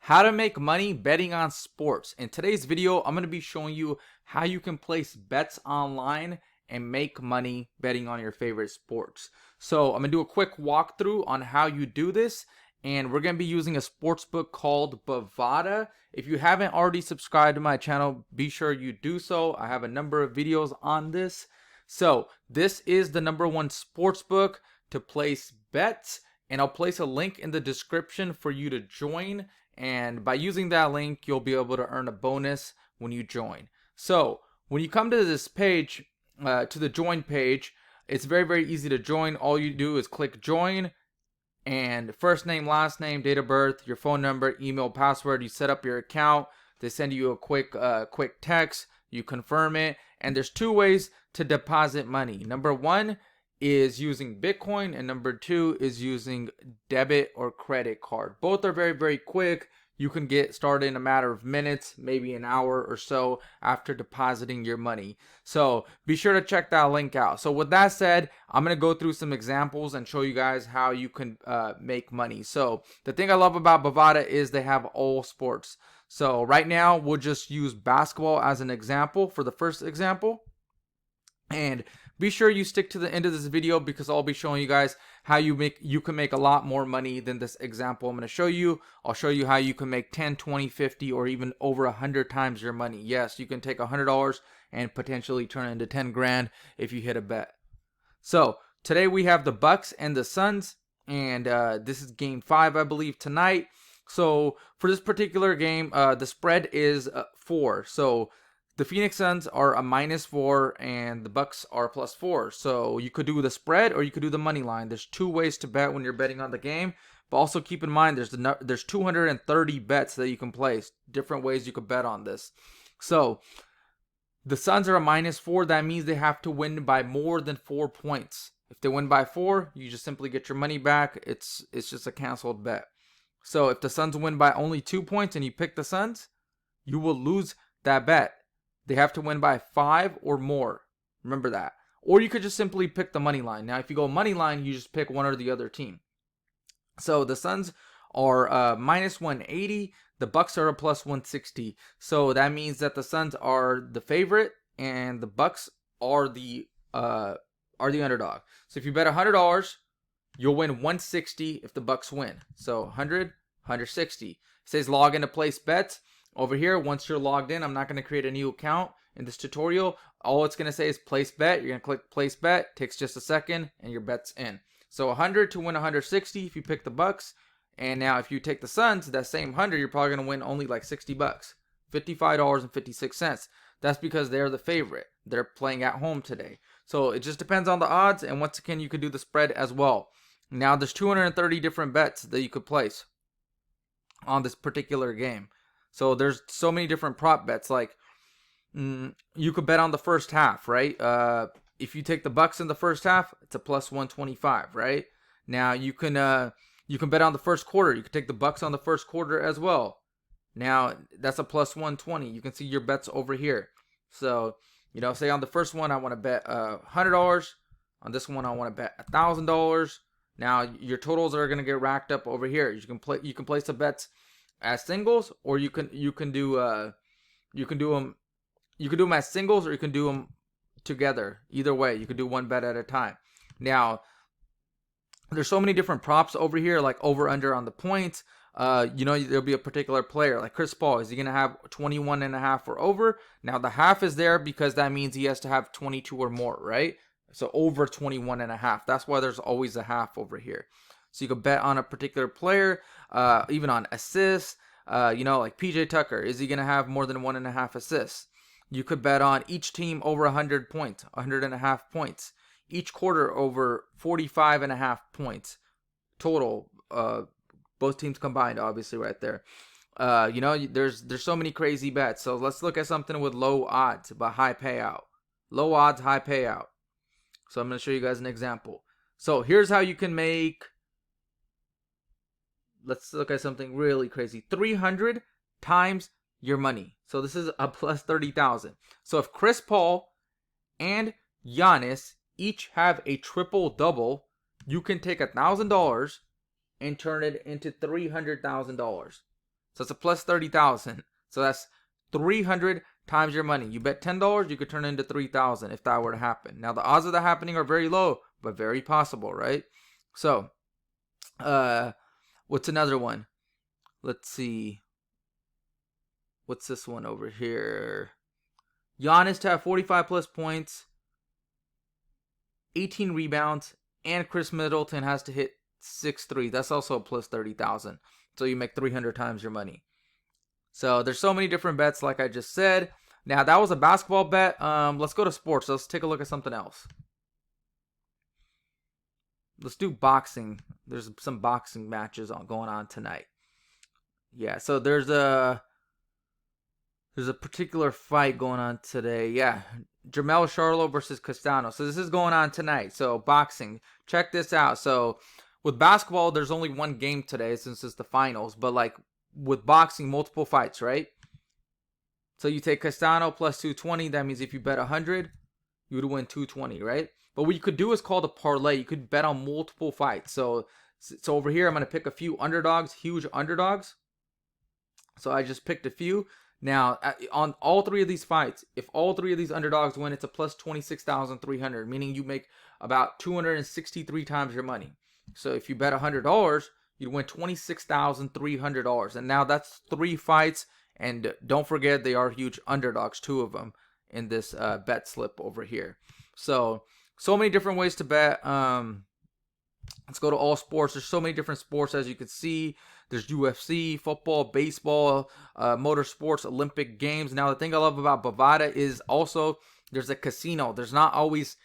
How to make money betting on sports. In today's video, I'm going to be showing you how you can place bets online and make money betting on your favorite sports. So I'm going to do a quick walkthrough on how you do this, and we're going to be using a sports book called Bovada. If you haven't already subscribed to my channel, be sure you do so. I have a number of videos on this. So this is the #1 sports book to place bets, and I'll place a link in the description for you to join. And by using that link, you'll be able to earn a bonus when you join. So when you come to this page, to the join page, it's very easy to join. All you do is click join, and first name, last name, date of birth, your phone number, email, password. You set up your account. They send you a quick text. You confirm it, and there's two ways to deposit money. #1 is using Bitcoin, and #2 is using debit or credit card. Both are very quick. You can get started in a matter of minutes, maybe an hour or so after depositing your money. So be sure to check that link out. So with that said, I'm going to go through some examples and show you guys how you can make money. So the thing I love about Bovada is they have all sports. So right now we'll just use basketball as an example for the first example. And be sure you stick to the end of this video, because I'll be showing you guys how you can make a lot more money than this example I'm going to show you. I'll show you how you can make 10, 20, 50, or even over 100 times your money. Yes, you can take $100 and potentially turn it into 10 grand if you hit a bet. So today we have the Bucks and the Suns, and this is game 5, I believe, tonight. So for this particular game, the spread is 4. So the Phoenix Suns are a -4 and the Bucks are +4. So you could do the spread or you could do the money line. There's two ways to bet when you're betting on the game. But also keep in mind there's 230 bets that you can place. Different ways you could bet on this. So the Suns are a -4. That means they have to win by more than 4 points. If they win by 4, you just simply get your money back. It's just a canceled bet. So if the Suns win by only 2 points and you pick the Suns, you will lose that bet. They have to win by 5 or more. Remember that. Or you could just simply pick the money line. Now, if you go money line, you just pick one or the other team. So the Suns are -180. The Bucks are a +160. So that means that the Suns are the favorite and the Bucks are the underdog. So if you bet $100, you'll win 160 if the Bucks win. So 100, 160. It says log in to place bets. Over here, once you're logged in, I'm not going to create a new account in this tutorial. All it's going to say is place bet. You're going to click place bet. Takes just a second and your bet's in. So 100 to win 160 if you pick the Bucks. And now if you take the Suns, that same 100, you're probably going to win only like $60. $55.56. That's because they're the favorite. They're playing at home today. So it just depends on the odds. And once again, you could do the spread as well. Now there's 230 different bets that you could place on this particular game. So there's so many different prop bets. Like you could bet on the first half, right? If you take the Bucks in the first half, it's a +125, right? Now you can bet on the first quarter. You could take the Bucks on the first quarter as well. Now that's a +120. You can see your bets over here. So say on the first one I want to bet $100. On this one I want to bet $1,000. Now your totals are gonna get racked up over here. You can place the bets as singles, or you can do them as singles, or you can do them together. Either way, you can do one bet at a time. Now there's so many different props over here, like over under on the points. There'll be a particular player like Chris Paul. Is he gonna have 21.5 or over? Now the half is there because that means he has to have 22 or more, right? So over 21.5. That's why there's always a half over here. So you could bet on a particular player, even on assists. Like PJ Tucker, is he going to have more than 1.5 assists? You could bet on each team over 100 points, 100.5 points. Each quarter over 45.5 points total. Both teams combined, obviously, right there. There's so many crazy bets. So let's look at something with low odds but high payout. Low odds, high payout. So I'm going to show you guys an example. So here's how you can make. Let's look at something really crazy. 300 times your money. So this is a +30,000. So if Chris Paul and Giannis each have a triple-double, you can take $1,000 and turn it into $300,000. So it's a plus 30,000. So that's 300 times your money. You bet $10, you could turn it into 3,000 if that were to happen. Now the odds of that happening are very low, but very possible, right? So, what's another one? Let's see. What's this one over here? Giannis to have 45 plus points, 18 rebounds, and Chris Middleton has to hit 6 threes. That's also a plus 30,000. So you make 300 times your money. So there's so many different bets, like I just said. Now that was a basketball bet. Let's go to sports. Let's take a look at something else. Let's do boxing. There's some boxing matches going on tonight. Yeah, so there's a particular fight going on today. Yeah, Jermell Charlo versus Castano. So this is going on tonight. So boxing. Check this out. So with basketball, there's only one game today since it's the finals. But like with boxing, multiple fights, right? So you take Castano plus 220. That means if you bet 100, you would win 220, right? But what you could do is called a parlay. You could bet on multiple fights. So over here, I'm going to pick a few underdogs, huge underdogs. So I just picked a few. Now, on all three of these fights, if all three of these underdogs win, it's a plus 26,300, meaning you make about 263 times your money. So if you bet $100, you'd win $26,300. And now that's 3 fights. And don't forget, they are huge underdogs, 2 of them in this bet slip over here. So many different ways to bet. Let's go to all sports. There's so many different sports, as you can see. There's UFC, football, baseball, motorsports, Olympic Games. Now, the thing I love about Bovada is also there's a casino. There's not always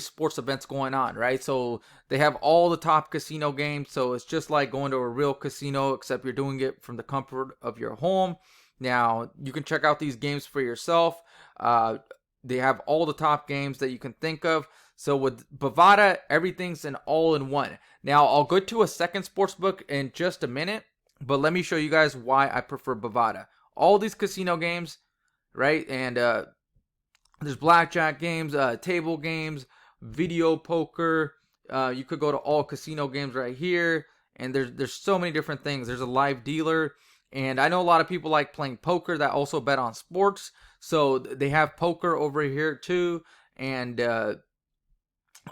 sports events going on, right? So they have all the top casino games. So it's just like going to a real casino, except you're doing it from the comfort of your home. Now, you can check out these games for yourself. They have all the top games that you can think of. So with Bovada, everything's an all-in-one. Now, I'll go to a second sportsbook in just a minute, but let me show you guys why I prefer Bovada. All these casino games, right? And there's blackjack games, table games, video poker. You could go to all casino games right here. And there's so many different things. There's a live dealer. And I know a lot of people like playing poker that also bet on sports. So they have poker over here too. And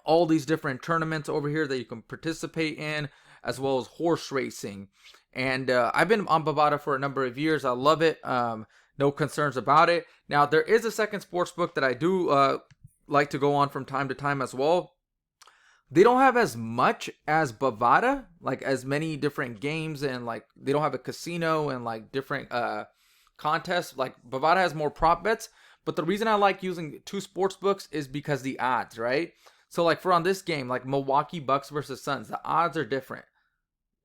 all these different tournaments over here that you can participate in, as well as horse racing. And I've been on Bovada for a number of years. I love it. No concerns about it. Now, there is a second sports book that I do like to go on from time to time as well. They don't have as much as Bovada, like as many different games, and like they don't have a casino and like different contests. Like Bovada has more prop bets. But the reason I like using 2 sports books is because the odds, right? So like for on this game, like Milwaukee Bucks versus Suns, the odds are different,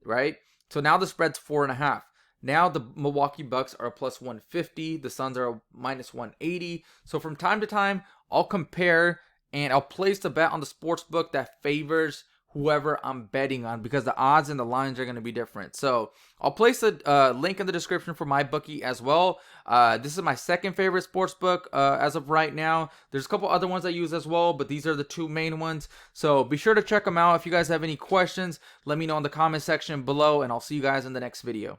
right? So now the spread's 4.5. Now the Milwaukee Bucks are a plus 150. The Suns are a minus 180. So from time to time, I'll compare and I'll place the bet on the sports book that favors whoever I'm betting on, because the odds and the lines are going to be different. So I'll place a link in the description for MyBookie as well. This is my second favorite sports book as of right now. There's a couple other ones I use as well, but these are the 2 main ones. So be sure to check them out. If you guys have any questions, let me know in the comment section below, and I'll see you guys in the next video.